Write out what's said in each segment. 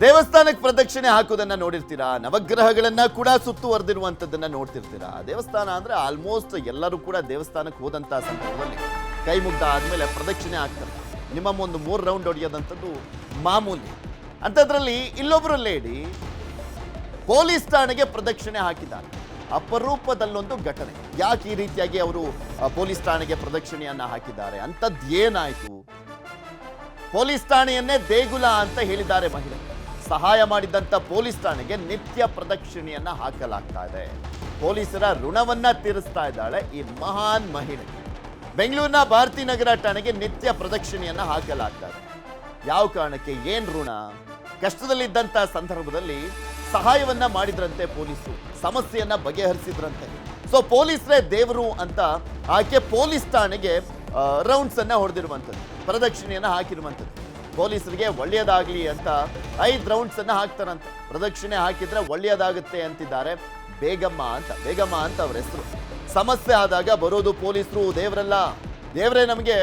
ದೇವಸ್ಥಾನಕ್ಕೆ ಪ್ರದಕ್ಷಿಣೆ ಹಾಕೋದನ್ನ ನೋಡಿರ್ತೀರಾ, ನವಗ್ರಹಗಳನ್ನ ಕೂಡ ಸುತ್ತುವರೆದಿರುವಂತದ್ದನ್ನ ನೋಡ್ತಿರ್ತೀರಾ. ದೇವಸ್ಥಾನ ಅಂದ್ರೆ ಆಲ್ಮೋಸ್ಟ್ ಎಲ್ಲರೂ ಕೂಡ ದೇವಸ್ಥಾನಕ್ಕೆ ಹೋದಂತ ಸಂದರ್ಭದಲ್ಲಿ ಕೈ ಮುಗ್ದ ಆದ್ಮೇಲೆ ಪ್ರದಕ್ಷಿಣೆ ಹಾಕ್ತಾರೆ. ನಿಮ್ಮ ಒಂದು 3 ರೌಂಡ್ ಹೊಡೆಯೋದಂಥದ್ದು ಮಾಮೂಲಿ. ಅಂಥದ್ರಲ್ಲಿ ಇಲ್ಲೊಬ್ರು ಲೇಡಿ ಪೊಲೀಸ್ ಠಾಣೆಗೆ ಪ್ರದಕ್ಷಿಣೆ ಹಾಕಿದ್ದಾರೆ. ಅಪರೂಪದಲ್ಲೊಂದು ಘಟನೆ. ಯಾಕೆ ಈ ರೀತಿಯಾಗಿ ಅವರು ಪೊಲೀಸ್ ಠಾಣೆಗೆ ಪ್ರದಕ್ಷಿಣೆಯನ್ನ ಹಾಕಿದ್ದಾರೆ? ಅಂಥದ್ದು ಏನಾಯ್ತು? ಪೊಲೀಸ್ ಠಾಣೆಯನ್ನೇ ದೇಗುಲ ಅಂತ ಹೇಳಿದ್ದಾರೆ ಮಹಿಳೆ. ಸಹಾಯ ಮಾಡಿದಂತ ಪೊಲೀಸ್ ಠಾಣೆಗೆ ನಿತ್ಯ ಪ್ರದಕ್ಷಿಣೆಯನ್ನ ಹಾಕಲಾಗ್ತಾ ಇದೆ. ಪೊಲೀಸರ ಋಣವನ್ನ ತೀರಿಸ್ತಾ ಇದ್ದಾಳೆ ಈ ಮಹಾನ್ ಮಹಿಳೆ. ಬೆಂಗಳೂರಿನ ಭಾರತೀನಗರ ಠಾಣೆಗೆ ನಿತ್ಯ ಪ್ರದಕ್ಷಿಣೆಯನ್ನ ಹಾಕಲಾಗ್ತಾ ಇದೆ. ಯಾವ ಕಾರಣಕ್ಕೆ? ಏನ್ ಋಣ? ಕಷ್ಟದಲ್ಲಿದ್ದಂತ ಸಂದರ್ಭದಲ್ಲಿ ಸಹಾಯವನ್ನ ಮಾಡಿದ್ರಂತೆ ಪೊಲೀಸರು, ಸಮಸ್ಯೆಯನ್ನ ಬಗೆಹರಿಸಿದ್ರಂತೆ. ಸೊ ಪೊಲೀಸರೇ ದೇವರು ಅಂತ ಆಕೆ ಪೊಲೀಸ್ ಠಾಣೆಗೆ ರೌಂಡ್ಸ್ ಅನ್ನ ಹೊಡೆದಿರುವಂಥದ್ದು, ಪ್ರದಕ್ಷಿಣೆಯನ್ನ ಹಾಕಿರುವಂಥದ್ದು. ಪೊಲೀಸರಿಗೆ ಒಳ್ಳೆಯದಾಗ್ಲಿ ಅಂತ 5 ರೌಂಡ್ಸ್ ಅನ್ನ ಹಾಕ್ತಾರಂತೆ. ಪ್ರದಕ್ಷಿಣೆ ಹಾಕಿದ್ರೆ ಒಳ್ಳೆಯದಾಗುತ್ತೆ ಅಂತಿದ್ದಾರೆ ಬೇಗಮ್ಮ ಅಂತ ಅವ್ರ ಹೆಸರು. ಸಮಸ್ಯೆ ಆದಾಗ ಬರೋದು ಪೊಲೀಸರು ದೇವರಲ್ಲ, ದೇವರೇ ನಮಗೆ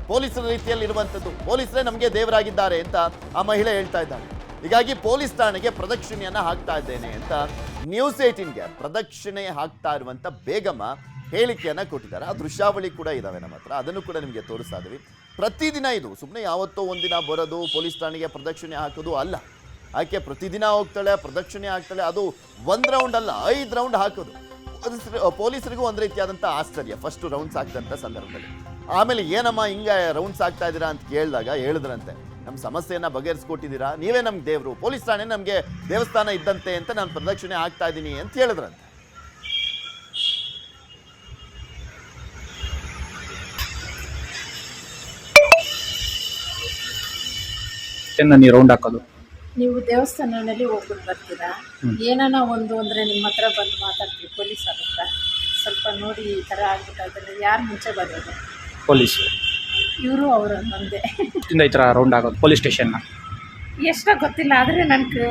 ಪೊಲೀಸರ ರೀತಿಯಲ್ಲಿ ಇರುವಂಥದ್ದು, ಪೊಲೀಸರೇ ನಮಗೆ ದೇವರಾಗಿದ್ದಾರೆ ಅಂತ ಆ ಮಹಿಳೆ ಹೇಳ್ತಾ ಇದ್ದಾಳೆ. ಹೀಗಾಗಿ ಪೊಲೀಸ್ ಠಾಣೆಗೆ ಪ್ರದಕ್ಷಿಣೆಯನ್ನ ಹಾಕ್ತಾ ಇದ್ದೇನೆ ಅಂತ ನ್ಯೂಸ್ 18ಗೆ ಪ್ರದಕ್ಷಿಣೆ ಹಾಕ್ತಾ ಇರುವಂತ ಬೇಗಮ್ಮ ಹೇಳಿಕೆಯನ್ನ ಕೊಟ್ಟಿದ್ದಾರೆ. ಆ ದೃಶ್ಯಾವಳಿ ಕೂಡ ಇದಾವೆ ನಮ್ಮ ಹತ್ರ, ಅದನ್ನು ಕೂಡ ನಿಮಗೆ ತೋರಿಸ್ತಾ ಇದ್ದೀವಿ. ಪ್ರತಿದಿನ ಇದು ಸುಮ್ಮನೆ ಯಾವತ್ತೋ ಒಂದಿನ ಬರೋದು ಪೊಲೀಸ್ ಠಾಣೆಗೆ ಪ್ರದಕ್ಷಿಣೆ ಹಾಕೋದು ಅಲ್ಲ. ಆಕೆ ಪ್ರತಿದಿನ ಹೋಗ್ತಾಳೆ, ಪ್ರದಕ್ಷಿಣೆ ಹಾಕ್ತಾಳೆ. ಅದು 1 ರೌಂಡ್ ಅಲ್ಲ, 5 ರೌಂಡ್ ಹಾಕೋದು. ಪೊಲೀಸರಿಗೂ ಒಂದು ರೀತಿಯಾದಂಥ ಆಶ್ಚರ್ಯ ಫಸ್ಟ್ ರೌಂಡ್ಸ್ ಆಗ್ತಂಥ ಸಂದರ್ಭದಲ್ಲಿ. ಆಮೇಲೆ ಏನಮ್ಮ ಹಿಂಗೆ ರೌಂಡ್ಸ್ ಆಗ್ತಾ ಇದ್ದೀರಾ ಅಂತ ಕೇಳಿದಾಗ ಹೇಳಿದ್ರಂತೆ, ನಮ್ಮ ಸಮಸ್ಯೆಯನ್ನ ಬಗೆಹರಿಸ್ಕೊಟ್ಟಿದ್ದೀರಾ, ನೀವೇ ನಮ್ಗೆ ದೇವರು, ಪೊಲೀಸ್ ಠಾಣೆ ನಮಗೆ ದೇವಸ್ಥಾನ ಇದ್ದಂತೆ ಅಂತ ನಾನು ಪ್ರದಕ್ಷಿಣೆ ಹಾಕ್ತಾ ಇದ್ದೀನಿ ಅಂತ ಹೇಳಿದ್ರಂತೆ. ನೀವು ರೌಂಡ್ ಹಾಕೋದು, ನೀವು ದೇವಸ್ಥಾನದಲ್ಲಿ ಹೋಗ್ಬಿಟ್ಟು ಬರ್ತೀರಾ, ಏನಾನ ಒಂದು ಅಂದರೆ ನಿಮ್ಮ ಹತ್ರ ಬಂದು ಮಾತಾಡ್ತೀವಿ ಪೊಲೀಸ್ ಹತ್ರ, ಸ್ವಲ್ಪ ನೋಡಿ ಈ ಥರ ಆಗ್ಬಿಟ್ಟಾದ್ರೆ ಯಾರು ಮುಂಚೆ ಬರೋದು? ಪೊಲೀಸು ಇವರು ಅವರು ಒಂದೇ ಈ ಥರ ರೌಂಡ್ ಆಗೋದು ಪೊಲೀಸ್ ಸ್ಟೇಷನ್ನ. ಎಷ್ಟೋ ಗೊತ್ತಿಲ್ಲ, ಆದರೆ ನನಗೆ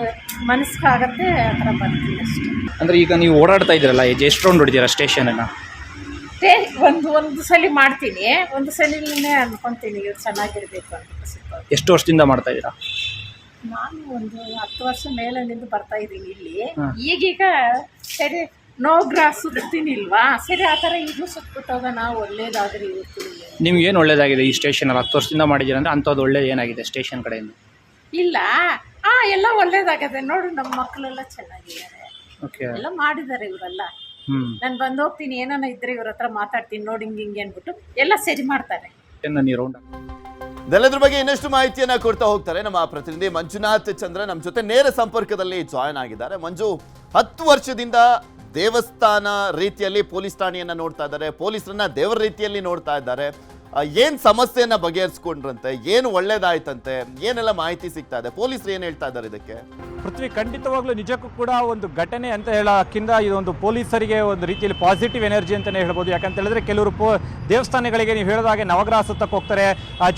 ಮನಸ್ಸಾಗತ್ತೆ ಆ ಥರ ಬರ್ತೀನಿ ಅಷ್ಟೇ. ಅಂದರೆ ಈಗ ನೀವು ಓಡಾಡ್ತಾ ಇದ್ದೀರಲ್ಲ, ಎಷ್ಟು ರೌಂಡ್ ಹೊಡಿತೀರಾ ಸ್ಟೇಷನನ್ನು? ಒಂದು ಸಲ ಮಾಡ್ತೀನಿ, ಒಂದು ಸಲಿನೇ ಅನ್ಕೊತೀನಿ ಇವ್ರು ಚೆನ್ನಾಗಿರ್ಬೇಕು ಅಂತ. ಎಷ್ಟು ವರ್ಷದಿಂದ ಮಾಡ್ತಾ ಇದ್ದೀರಾ? ನಾನು ಒಂದು 10 ವರ್ಷ ಮೇಲಿನಿಂದ ಬರ್ತಾ ಇದ್ದೀನಿ ಇಲ್ಲಿ. ಈಗೀಗ ಸರಿ ನೋಗ್ರ ಸುತ್ತೀನಿ ಇಲ್ವಾ, ಸರಿ ಆ ಥರ ಈಗಲೂ ಸುತ್ಬಿಟ್ಟೋಗೋಣ, ಒಳ್ಳೇದಾದ್ರೆ ಇರ್ತೀನಿ. ನಿಮ್ಗೆ ಏನು ಒಳ್ಳೇದಾಗಿದೆ ಈ ಸ್ಟೇಷನಲ್ಲಿ? 10 ವರ್ಷದಿಂದ ಮಾಡಿದ್ದೀರ ಅಂದರೆ ಅಂಥದ್ದು ಒಳ್ಳೇದು ಏನಾಗಿದೆ ಸ್ಟೇಷನ್ ಕಡೆಯಿಂದ? ಇಲ್ಲ, ಎಲ್ಲ ಒಳ್ಳೇದಾಗದೆ ನೋಡು, ನಮ್ಮ ಮಕ್ಕಳೆಲ್ಲ ಚೆನ್ನಾಗಿದ್ದಾರೆ, ಓಕೆ, ಎಲ್ಲ ಮಾಡಿದ್ದಾರೆ ಇವರೆಲ್ಲ. ನಾನು ಬಂದು ಹೋಗ್ತೀನಿ, ಏನಾನ ಇದ್ರೆ ಇವ್ರ ಹತ್ರ ಮಾತಾಡ್ತೀನಿ, ನೋಡಿ ಹಿಂಗೆ ಅಂದ್ಬಿಟ್ಟು ಎಲ್ಲ ಸರಿ ಮಾಡ್ತಾರೆ. ನೀವು ರೌಂಡ್ ಇದೆಲ್ಲದ್ರ ಬಗ್ಗೆ ಇನ್ನಷ್ಟು ಮಾಹಿತಿಯನ್ನ ಕೊಡ್ತಾ ಹೋಗ್ತಾರೆ ನಮ್ಮ ಪ್ರತಿನಿಧಿ ಮಂಜುನಾಥ್ ಚಂದ್ರ ನಮ್ಮ ಜೊತೆ ನೇರ ಸಂಪರ್ಕದಲ್ಲಿ ಜಾಯ್ನ್ ಆಗಿದ್ದಾರೆ. ಮಂಜು, 10 ವರ್ಷದಿಂದ ದೇವಸ್ಥಾನ ರೀತಿಯಲ್ಲಿ ಪೊಲೀಸ್ ಠಾಣೆಯನ್ನ ನೋಡ್ತಾ ಇದ್ದಾರೆ, ಪೊಲೀಸರನ್ನ ದೇವರ ರೀತಿಯಲ್ಲಿ ನೋಡ್ತಾ ಇದ್ದಾರೆ. ಏನ್ ಸಮಸ್ಯೆಯನ್ನ ಬಗೆಹರಿಸ್ಕೊಂಡ್ರಂತೆ, ಏನು ಒಳ್ಳೇದಾಯ್ತಂತೆ, ಏನೆಲ್ಲ ಮಾಹಿತಿ ಸಿಗ್ತಾ ಇದೆ, ಪೊಲೀಸರು ಏನ್ ಹೇಳ್ತಾ ಇದ್ದಾರೆ ಇದಕ್ಕೆ? ಪೃಥ್ವಿ, ಖಂಡಿತವಾಗ್ಲೂ ನಿಜಕ್ಕೂ ಕೂಡ ಒಂದು ಘಟನೆ ಅಂತ ಹೇಳೋಕ್ಕಿಂತ ಇದೊಂದು ಪೊಲೀಸರಿಗೆ ಒಂದು ರೀತಿಯಲ್ಲಿ ಪಾಸಿಟಿವ್ ಎನರ್ಜಿ ಅಂತಲೇ ಹೇಳ್ಬೋದು. ಯಾಕಂತ ಹೇಳಿದ್ರೆ ಕೆಲವರು ದೇವಸ್ಥಾನಗಳಿಗೆ ನೀವು ಹೇಳಿದಾಗೆ ನವಗ್ರಹ ಸುತ್ತಕ್ಕೆ ಹೋಗ್ತಾರೆ,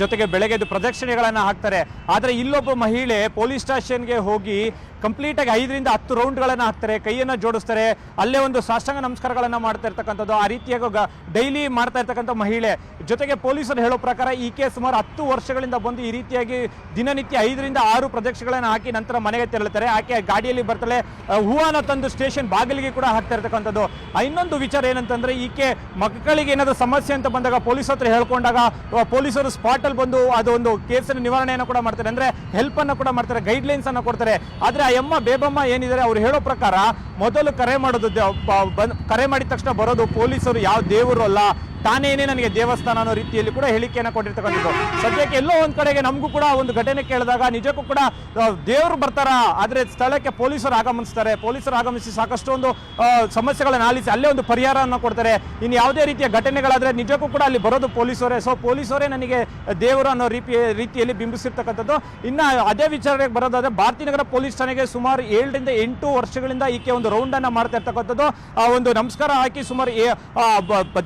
ಜೊತೆಗೆ ಬೆಳಗ್ಗೆದು ಪ್ರದಕ್ಷಿಣೆಗಳನ್ನು ಹಾಕ್ತಾರೆ. ಆದರೆ ಇಲ್ಲೊಬ್ಬ ಮಹಿಳೆ ಪೊಲೀಸ್ ಸ್ಟೇಷನ್ಗೆ ಹೋಗಿ ಕಂಪ್ಲೀಟಾಗಿ 5 ರಿಂದ 10 ರೌಂಡ್ಗಳನ್ನು ಹಾಕ್ತಾರೆ, ಕೈಯನ್ನು ಜೋಡಿಸ್ತಾರೆ, ಅಲ್ಲೇ ಒಂದು ಸಾಷ್ಟಾಂಗ ನಮಸ್ಕಾರಗಳನ್ನು ಮಾಡ್ತಾ ಇರ್ತಕ್ಕಂಥದ್ದು. ಆ ರೀತಿಯಾಗಿ ಡೈಲಿ ಮಾಡ್ತಾ ಇರ್ತಕ್ಕಂಥ ಮಹಿಳೆ. ಜೊತೆಗೆ ಪೊಲೀಸರು ಹೇಳೋ ಪ್ರಕಾರ ಈಕೆ ಸುಮಾರು 10 ವರ್ಷಗಳಿಂದ ಬಂದು ಈ ರೀತಿಯಾಗಿ ದಿನನಿತ್ಯ 5 ರಿಂದ 6 ಪ್ರದಕ್ಷಿಣೆಗಳನ್ನು ಹಾಕಿ ನಂತರ ಮನೆಗೆ ತೆರಳುತ್ತಾರೆ. ಆಕೆ ಗಾಡಿಯಲ್ಲಿ ಬರ್ತಾಳೆ, ಹೂವನ್ನ ತಂದು ಸ್ಟೇಷನ್ ಬಾಗಿಲಿಗೆ ಕೂಡ ಹಾಕ್ತಾ ಇರ್ತಕ್ಕಂಥದ್ದು. ಇನ್ನೊಂದು ವಿಚಾರ ಏನಂತಂದ್ರೆ, ಈಕೆ ಮಕ್ಕಳಿಗೆ ಏನಾದರೂ ಸಮಸ್ಯೆ ಅಂತ ಬಂದಾಗ ಪೊಲೀಸ್ ಹತ್ರ ಹೇಳ್ಕೊಂಡಾಗ ಪೊಲೀಸರು ಸ್ಪಾಟ್ ಅಲ್ಲಿ ಬಂದು ಅದೊಂದು ಕೇಸಿನ ನಿವಾರಣೆಯನ್ನು ಕೂಡ ಮಾಡ್ತಾರೆ, ಅಂದ್ರೆ ಹೆಲ್ಪ್ ಅನ್ನು ಕೂಡ ಮಾಡ್ತಾರೆ, ಗೈಡ್ಲೈನ್ಸ್ ಅನ್ನು ಕೊಡ್ತಾರೆ. ಆದ್ರೆ ಆ ಬೇಬಮ್ಮ ಏನಿದ್ದಾರೆ ಅವ್ರು ಹೇಳೋ ಪ್ರಕಾರ ಮೊದಲು ಕರೆ ಮಾಡೋದು, ಕರೆ ಮಾಡಿದ ತಕ್ಷಣ ಬರೋದು ಪೊಲೀಸರು ಯಾವ ದೇವರು ಅಲ್ಲ, ತಾನೇನೇ ನನಗೆ ದೇವಸ್ಥಾನ ಅನ್ನೋ ರೀತಿಯಲ್ಲಿ ಕೂಡ ಹೇಳಿಕೆಯನ್ನು ಕೊಟ್ಟಿರ್ತಕ್ಕಂಥದ್ದು. ಸದ್ಯಕ್ಕೆ ಎಲ್ಲೋ ಒಂದ್ ಕಡೆಗೆ ನಮಗೂ ಕೂಡ ಒಂದು ಘಟನೆ ಕೇಳಿದಾಗ ನಿಜಕ್ಕೂ ಕೂಡ ದೇವರು ಬರ್ತಾರ, ಆದ್ರೆ ಸ್ಥಳಕ್ಕೆ ಪೊಲೀಸರು ಆಗಮಿಸ್ತಾರೆ. ಪೊಲೀಸರು ಆಗಮಿಸಿ ಸಾಕಷ್ಟು ಒಂದು ಸಮಸ್ಯೆಗಳನ್ನ ಆಲಿಸಿ ಅಲ್ಲೇ ಒಂದು ಪರಿಹಾರವನ್ನು ಕೊಡ್ತಾರೆ. ಇನ್ನು ಯಾವುದೇ ರೀತಿಯ ಘಟನೆಗಳಾದ್ರೆ ನಿಜಕ್ಕೂ ಕೂಡ ಅಲ್ಲಿ ಬರೋದು ಪೊಲೀಸರೇ. ಸೊ ಪೊಲೀಸರೇ ನನಗೆ ದೇವರು ಅನ್ನೋ ರೀತಿಯಲ್ಲಿ ಬಿಂಬಿಸಿರ್ತಕ್ಕಂಥದ್ದು. ಇನ್ನು ಅದೇ ವಿಚಾರಕ್ಕೆ ಬರೋದಾದ್ರೆ, ಭಾರತೀನಗರ ಪೊಲೀಸ್ ಠಾಣೆಗೆ ಸುಮಾರು 7 ರಿಂದ 8 ವರ್ಷಗಳಿಂದ ಈಕೆ ಒಂದು ರೌಂಡ್ ಅನ್ನ ಮಾಡ್ತಾ ಇರ್ತಕ್ಕಂಥದ್ದು. ಒಂದು ನಮಸ್ಕಾರ ಹಾಕಿ ಸುಮಾರು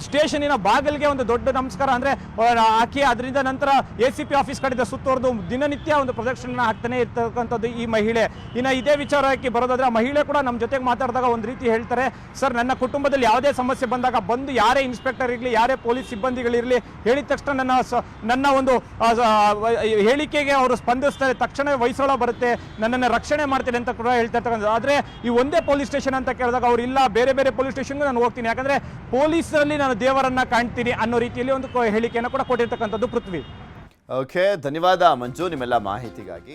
ಸ್ಟೇಷನಿನ ಬಾಗಿಲಿಗೆ ಒಂದು ದೊಡ್ಡ ನಮಸ್ಕಾರ ಅಂದ್ರೆ ಹಾಕಿ ಅದರಿಂದ ನಂತರ ACP ಆಫೀಸ್ ಕಡೆಯಿಂದ ಸುತ್ತುವರೆದು ದಿನನಿತ್ಯ ಒಂದು ಪ್ರದಕ್ಷಿಣೆ ಹಾಕ್ತಾನೆ ಇರ್ತಕ್ಕಂಥದ್ದು ಈ ಮಹಿಳೆ. ಇನ್ನು ಇದೇ ವಿಚಾರಕ್ಕೆ ಬರೋದಾದ್ರೆ ಆ ಮಹಿಳೆ ಕೂಡ ನಮ್ಮ ಜೊತೆಗೆ ಮಾತಾಡಿದಾಗ ಒಂದು ರೀತಿ ಹೇಳ್ತಾರೆ, ಸರ್ ನನ್ನ ಕುಟುಂಬದಲ್ಲಿ ಯಾವುದೇ ಸಮಸ್ಯೆ ಬಂದಾಗ ಬಂದು ಯಾರೇ ಇನ್ಸ್ಪೆಕ್ಟರ್ ಇರಲಿ ಯಾರೇ ಪೊಲೀಸ್ ಸಿಬ್ಬಂದಿಗಳಿರಲಿ ಹೇಳಿದ ತಕ್ಷಣ ನನ್ನ ಒಂದು ಹೇಳಿಕೆಗೆ ಅವರು ಸ್ಪಂದಿಸ್ತಾರೆ, ತಕ್ಷಣ ವಹಿಸೋಳ ಬರುತ್ತೆ, ನನ್ನನ್ನು ರಕ್ಷಣೆ ಮಾಡ್ತೇನೆ ಅಂತ ಕೂಡ ಹೇಳ್ತಾ ಇರ್ತಕ್ಕಂಥದ್ದು. ಆದರೆ ಈ ಒಂದೇ ಪೊಲೀಸ್ ಸ್ಟೇಷನ್ ಅಂತ ಕೇಳಿದಾಗ ಅವ್ರು ಇಲ್ಲ, ಬೇರೆ ಬೇರೆ ಪೊಲೀಸ್ ಸ್ಟೇಷನ್ಗೆ ನಾನು ಹೋಗ್ತೀನಿ, ಯಾಕಂದ್ರೆ ಪೊಲೀಸರಲ್ಲಿ ನಾನು ದೇವರನ್ನ ಕಾಣ್ತೀನಿ ಅನ್ನೋ ರೀತಿಯಲ್ಲಿ ಒಂದು ಹೇಳಿಕೆಯನ್ನು ಕೂಡ ಕೊಟ್ಟಿರ್ತಕ್ಕಂಥದ್ದು. ಪೃಥ್ವಿ. ಓಕೆ, ಧನ್ಯವಾದ ಮಂಜು ನಿಮ್ಮೆಲ್ಲ ಮಾಹಿತಿಗಾಗಿ.